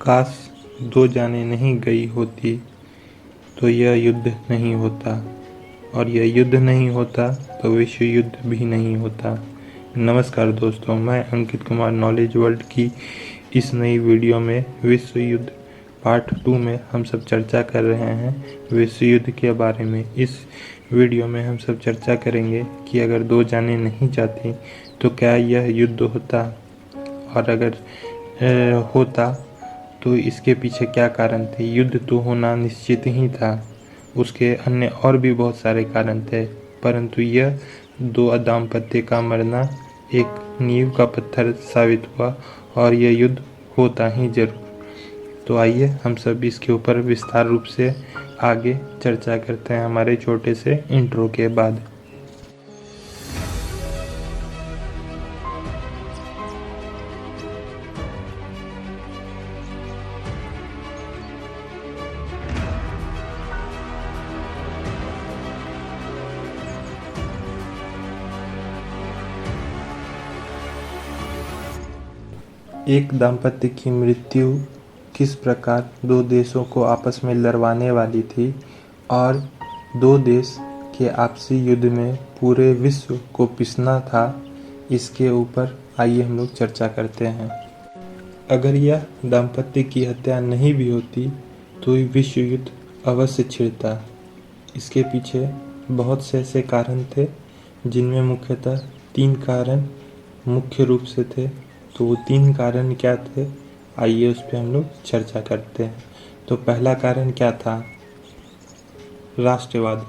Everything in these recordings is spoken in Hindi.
काश दो जानें नहीं गई होती तो यह युद्ध नहीं होता, और यह युद्ध नहीं होता तो विश्व युद्ध भी नहीं होता। नमस्कार दोस्तों, मैं अंकित कुमार नॉलेज वर्ल्ड की इस नई वीडियो में विश्व युद्ध पार्ट 2 में हम सब चर्चा कर रहे हैं विश्व युद्ध के बारे में। इस वीडियो में हम सब चर्चा करेंगे कि अगर दो जानें नहीं जाती तो क्या यह युद्ध होता, और अगर होता तो इसके पीछे क्या कारण थे। युद्ध तो होना निश्चित ही था, उसके अन्य और भी बहुत सारे कारण थे, परंतु यह दो दाम्पत्य का मरना एक नींव का पत्थर साबित हुआ और यह युद्ध होता ही जरूर। तो आइए हम सब इसके ऊपर विस्तार रूप से आगे चर्चा करते हैं हमारे छोटे से इंट्रो के बाद। एक दाम्पत्य की मृत्यु किस प्रकार दो देशों को आपस में लड़वाने वाली थी और दो देश के आपसी युद्ध में पूरे विश्व को पिसना था, इसके ऊपर आइए हम लोग चर्चा करते हैं। अगर यह दाम्पत्य की हत्या नहीं भी होती तो विश्व युद्ध अवश्य छिड़ता। इसके पीछे बहुत से ऐसे कारण थे जिनमें मुख्यतः 3 कारण मुख्य रूप से थे। तो वो 3 कारण क्या थे, आइए उस पर हम लोग चर्चा करते हैं। तो पहला कारण क्या था? राष्ट्रवाद।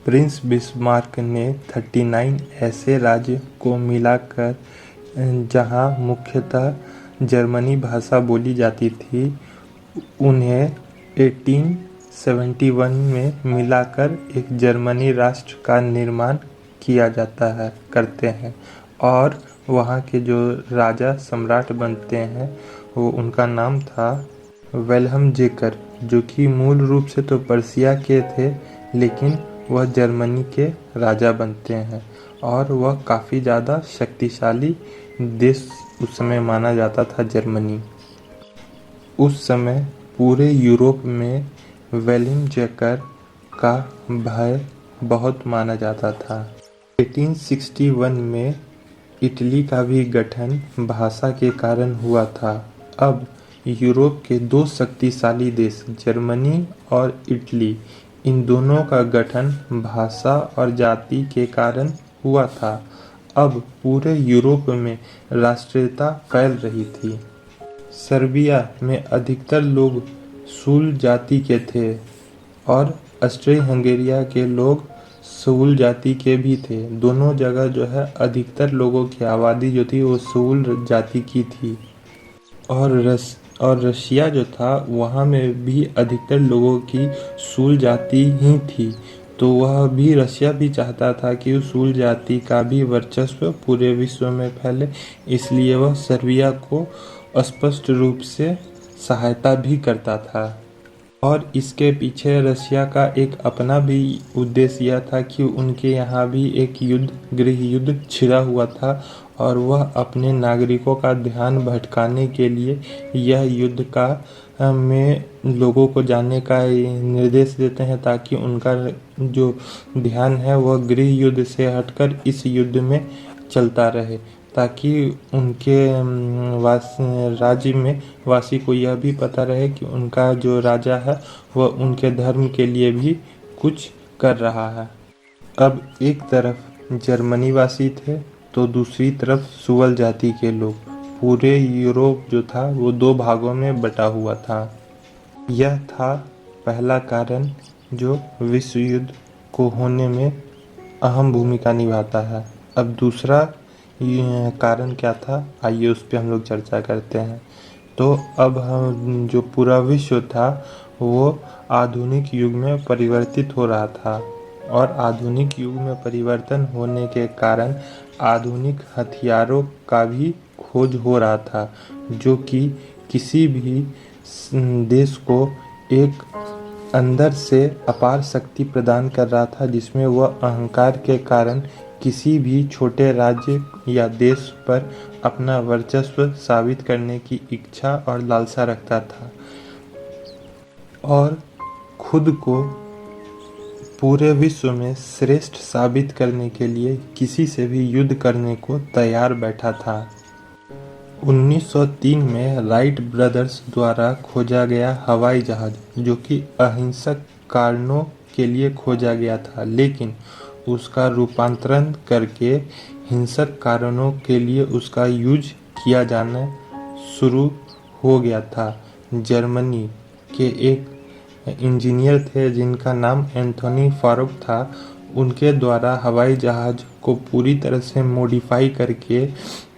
प्रिंस बिस्मार्क ने 39 ऐसे राज्य को मिलाकर, जहां मुख्यतः जर्मनी भाषा बोली जाती थी, उन्हें 1871 में मिलाकर एक जर्मनी राष्ट्र का निर्माण किया जाता है करते हैं। और वहाँ के जो राजा सम्राट बनते हैं वो उनका नाम था विल्हेम जेकर, जो कि मूल रूप से तो पर्शिया के थे, लेकिन वह जर्मनी के राजा बनते हैं। और वह काफ़ी ज़्यादा शक्तिशाली देश उस समय माना जाता था जर्मनी। उस समय पूरे यूरोप में विल्हेम जेकर का भय बहुत माना जाता था। 1861 में इटली का भी गठन भाषा के कारण हुआ था। अब यूरोप के 2 शक्तिशाली देश जर्मनी और इटली, इन दोनों का गठन भाषा और जाति के कारण हुआ था। अब पूरे यूरोप में राष्ट्रीयता फैल रही थी। सर्बिया में अधिकतर लोग सूल जाति के थे और ऑस्ट्रिया हंगेरिया के लोग सूल जाति के भी थे। दोनों जगह जो है अधिकतर लोगों की आबादी जो थी वो सूल जाति की थी। और रशिया जो था वहाँ में भी अधिकतर लोगों की सूल जाति ही थी। तो वह भी रशिया भी चाहता था कि उस सूल जाति का भी वर्चस्व पूरे विश्व में फैले, इसलिए वह सर्बिया को स्पष्ट रूप से सहायता भी करता था। और इसके पीछे रशिया का एक अपना भी उद्देश्य यह था कि उनके यहाँ भी एक गृह युद्ध छिड़ा हुआ था और वह अपने नागरिकों का ध्यान भटकाने के लिए यह युद्ध का में लोगों को जाने का निर्देश देते हैं, ताकि उनका जो ध्यान है वह गृह युद्ध से हटकर इस युद्ध में चलता रहे, ताकि उनके राज्य में वासी को यह भी पता रहे कि उनका जो राजा है वह उनके धर्म के लिए भी कुछ कर रहा है। अब एक तरफ जर्मनी वासी थे तो दूसरी तरफ सुवल जाति के लोग। पूरे यूरोप जो था वो 2 भागों में बटा हुआ था। यह था पहला कारण जो विश्व युद्ध को होने में अहम भूमिका निभाता है। अब दूसरा कारण क्या था, आइए उस पर हम लोग चर्चा करते हैं। तो अब हम जो पूरा विश्व था वो आधुनिक युग में परिवर्तित हो रहा था, और आधुनिक युग में परिवर्तन होने के कारण आधुनिक हथियारों का भी खोज हो रहा था, जो कि किसी भी देश को एक अंदर से अपार शक्ति प्रदान कर रहा था, जिसमें वह अहंकार के कारण किसी भी छोटे राज्य या देश पर अपना वर्चस्व साबित करने की इच्छा और लालसा रखता था और खुद को पूरे विश्व में श्रेष्ठ साबित करने के लिए किसी से भी युद्ध करने को तैयार बैठा था। 1903 में राइट ब्रदर्स द्वारा खोजा गया हवाई जहाज, जो कि अहिंसक कारणों के लिए खोजा गया था, लेकिन उसका रूपांतरण करके हिंसक कारणों के लिए उसका यूज किया जाना शुरू हो गया था। जर्मनी के एक इंजीनियर थे जिनका नाम एंथोनी फारूक था। उनके द्वारा हवाई जहाज को पूरी तरह से मॉडिफाई करके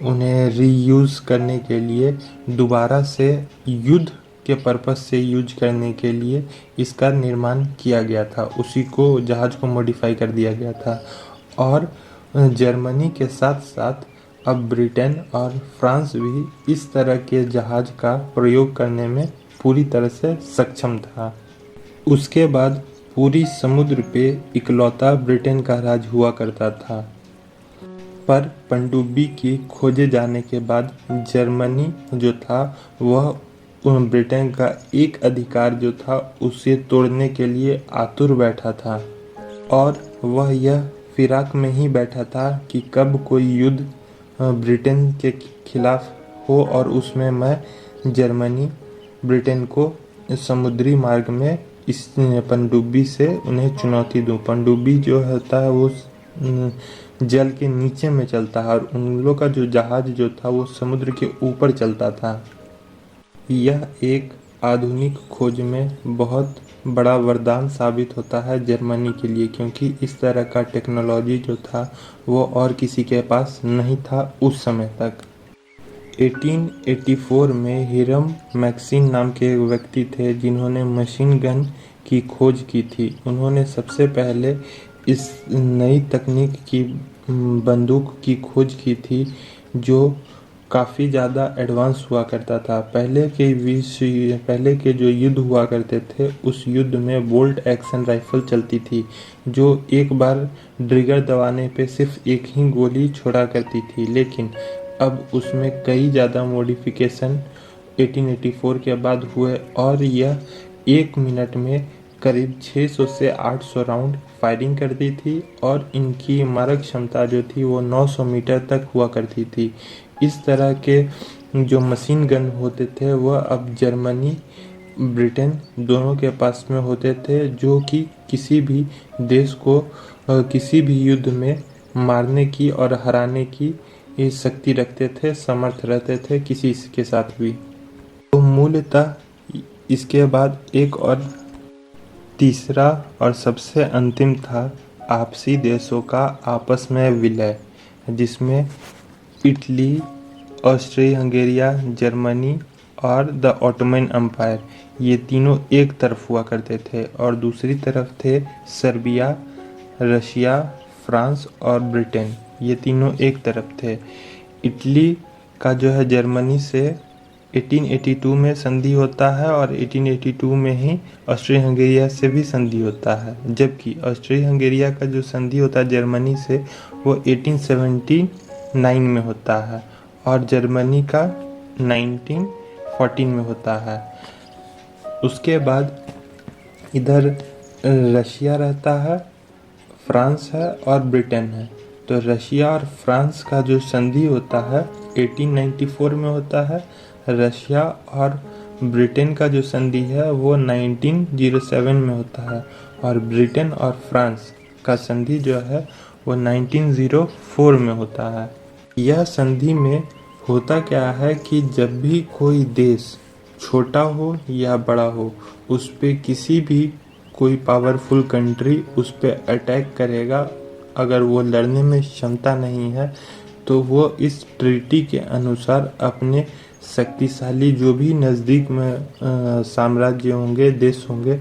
उन्हें रीयूज़ करने के लिए, दोबारा से युद्ध के पर्पस से यूज करने के लिए इसका निर्माण किया गया था। उसी को जहाज को मॉडिफाई कर दिया गया था और जर्मनी के साथ साथ अब ब्रिटेन और फ्रांस भी इस तरह के जहाज का प्रयोग करने में पूरी तरह से सक्षम था। उसके बाद पूरी समुद्र पे इकलौता ब्रिटेन का राज हुआ करता था, पर पनडुब्बी की खोजे जाने के बाद जर्मनी जो था वह ब्रिटेन का एक अधिकार जो था उसे तोड़ने के लिए आतुर बैठा था और वह यह फिराक में ही बैठा था कि कब कोई युद्ध ब्रिटेन के खिलाफ हो और उसमें मैं जर्मनी ब्रिटेन को समुद्री मार्ग में इस पनडुब्बी से उन्हें चुनौती दूं। पनडुब्बी जो होता है वो जल के नीचे में चलता है और उन लोगों का जो जहाज जो था वो समुद्र के ऊपर चलता था। यह एक आधुनिक खोज में बहुत बड़ा वरदान साबित होता है जर्मनी के लिए, क्योंकि इस तरह का टेक्नोलॉजी जो था वो और किसी के पास नहीं था उस समय तक। 1884 में हिरम मैक्सिन नाम के एक व्यक्ति थे जिन्होंने मशीन गन की खोज की थी। उन्होंने सबसे पहले इस नई तकनीक की बंदूक की खोज की थी जो काफ़ी ज़्यादा एडवांस हुआ करता था। पहले के जो युद्ध हुआ करते थे उस युद्ध में बोल्ट एक्शन राइफल चलती थी जो एक बार ट्रिगर दबाने पे सिर्फ एक ही गोली छोड़ा करती थी, लेकिन अब उसमें कई ज़्यादा मॉडिफिकेशन 1884 के बाद हुए और यह 1 मिनट में करीब 600 से 800 राउंड फायरिंग करती थी और इनकी मारक क्षमता जो थी वो 900 मीटर तक हुआ करती थी। इस तरह के जो मशीन गन होते थे वह अब जर्मनी ब्रिटेन दोनों के पास में होते थे, जो कि किसी भी देश को किसी भी युद्ध में मारने की और हराने की ये शक्ति रखते थे, समर्थ रहते थे किसी के साथ भी। तो मूलतः इसके बाद एक और तीसरा और सबसे अंतिम था आपसी देशों का आपस में विलय, जिसमें इटली, ऑस्ट्रिया हंगेरिया, जर्मनी और द ऑटोमन एम्पायर ये तीनों एक तरफ हुआ करते थे और दूसरी तरफ थे सर्बिया, रशिया, फ्रांस और ब्रिटेन, ये तीनों एक तरफ थे। इटली का जो है जर्मनी से 1882 में संधि होता है और 1882 में ही ऑस्ट्रिया हंगेरिया से भी संधि होता है, जबकि ऑस्ट्रिया हंगेरिया का जो संधि होता है जर्मनी से वो 1879 में होता है और जर्मनी का 1914 में होता है। उसके बाद इधर रशिया रहता है, फ्रांस है और ब्रिटेन है। तो रशिया और फ्रांस का जो संधि होता है 1894 में होता है। रशिया और ब्रिटेन का जो संधि है वो 1907 में होता है और ब्रिटेन और फ्रांस का संधि जो है वो 1904 में होता है। यह संधि में होता क्या है कि जब भी कोई देश छोटा हो या बड़ा हो, उस पे किसी भी कोई पावरफुल कंट्री उस पे अटैक करेगा, अगर वो लड़ने में क्षमता नहीं है तो वो इस ट्रीटी के अनुसार अपने शक्तिशाली जो भी नज़दीक में साम्राज्य होंगे, देश होंगे,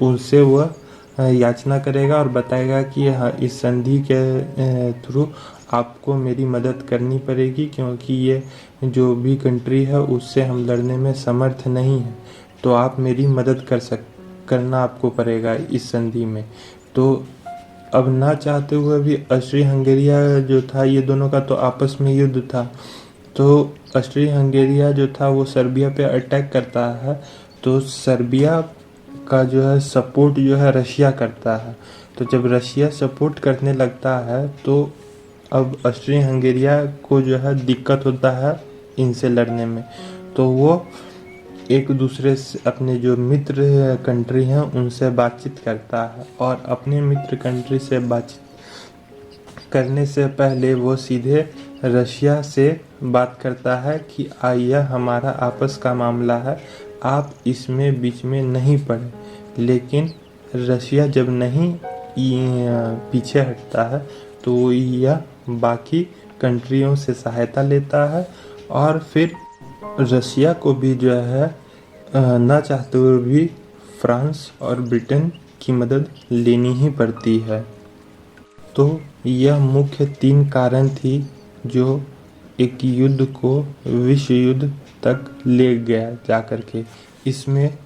उनसे वह याचना करेगा और बताएगा कि इस संधि के थ्रू आपको मेरी मदद करनी पड़ेगी, क्योंकि ये जो भी कंट्री है उससे हम लड़ने में समर्थ नहीं है। तो आप मेरी मदद करना आपको पड़ेगा इस संधि में। तो अब ना चाहते हुए भी ऑस्ट्रिया हंगेरिया जो था, ये दोनों का तो आपस में युद्ध था, तो ऑस्ट्रिया हंगेरिया जो था वो सर्बिया पे अटैक करता है। तो सर्बिया का जो है सपोर्ट जो है रशिया करता है। तो जब रशिया सपोर्ट करने लगता है तो अब ऑस्ट्रिया हंगेरिया को जो है दिक्कत होता है इनसे लड़ने में। तो वो एक दूसरे से अपने जो मित्र कंट्री हैं उनसे बातचीत करता है, और अपने मित्र कंट्री से बातचीत करने से पहले वो सीधे रशिया से बात करता है कि यह हमारा आपस का मामला है, आप इसमें बीच में नहीं पड़े। लेकिन रशिया जब नहीं पीछे हटता है तो यह बाकी कंट्रियों से सहायता लेता है, और फिर रशिया को भी जो है ना चाहते हुए भी फ्रांस और ब्रिटेन की मदद लेनी ही पड़ती है। तो यह मुख्य 3 कारण थी जो एक युद्ध को विश्व युद्ध तक ले गया जाकर के। इसमें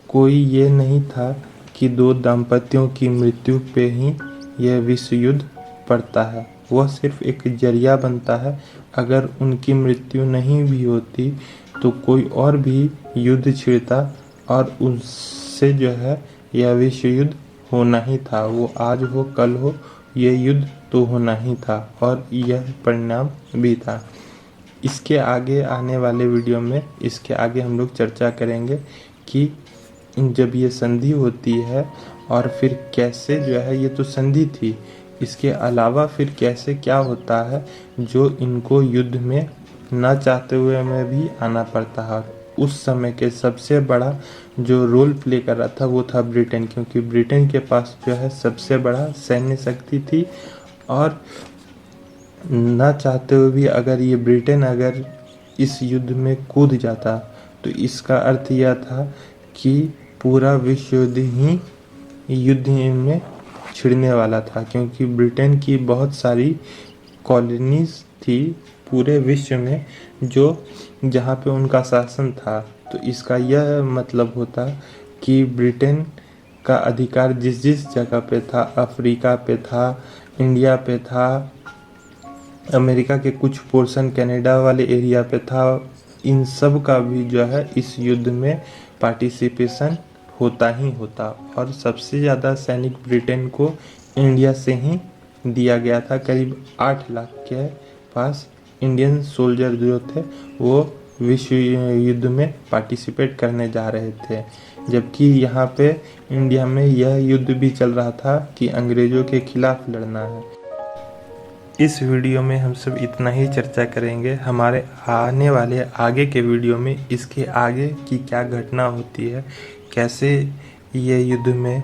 कोई ये नहीं था कि 2 दाम्पत्यों की मृत्यु पे ही यह विश्व युद्ध पड़ता है, वह सिर्फ एक जरिया बनता है। अगर उनकी मृत्यु नहीं भी होती तो कोई और भी युद्ध छिड़ता और उससे जो है यह विश्व युद्ध होना ही था। वो आज हो कल हो, यह युद्ध तो होना ही था, और यह परिणाम भी था। इसके आगे आने वाले वीडियो में इसके आगे हम लोग चर्चा करेंगे कि जब ये संधि होती है और फिर कैसे जो है, ये तो संधि थी, इसके अलावा फिर कैसे क्या होता है जो इनको युद्ध में ना चाहते हुए में भी आना पड़ता है। उस समय के सबसे बड़ा जो रोल प्ले कर रहा था वो था ब्रिटेन, क्योंकि ब्रिटेन के पास जो है सबसे बड़ा सैन्य शक्ति थी, और ना चाहते हुए भी अगर ये ब्रिटेन अगर इस युद्ध में कूद जाता तो इसका अर्थ यह था कि पूरा विश्व युद्ध ही युद्ध में छिड़ने वाला था, क्योंकि ब्रिटेन की बहुत सारी कॉलोनीज थी पूरे विश्व में जो जहाँ पे उनका शासन था। तो इसका यह मतलब होता कि ब्रिटेन का अधिकार जिस जिस जगह पे था, अफ्रीका पे था, इंडिया पे था, अमेरिका के कुछ पोर्शन कनाडा वाले एरिया पे था, इन सब का भी जो है इस युद्ध में पार्टिसिपेशन होता ही होता। और सबसे ज़्यादा सैनिक ब्रिटेन को इंडिया से ही दिया गया था। करीब 8 लाख के पास इंडियन सोल्जर जो थे वो विश्व युद्ध में पार्टिसिपेट करने जा रहे थे, जबकि यहाँ पे इंडिया में यह युद्ध भी चल रहा था कि अंग्रेज़ों के खिलाफ लड़ना है। इस वीडियो में हम सब इतना ही चर्चा करेंगे। हमारे आने वाले आगे के वीडियो में इसके आगे की क्या घटना होती है, कैसे ये युद्ध में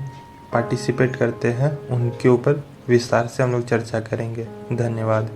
पार्टिसिपेट करते हैं, उनके ऊपर विस्तार से हम लोग चर्चा करेंगे। धन्यवाद।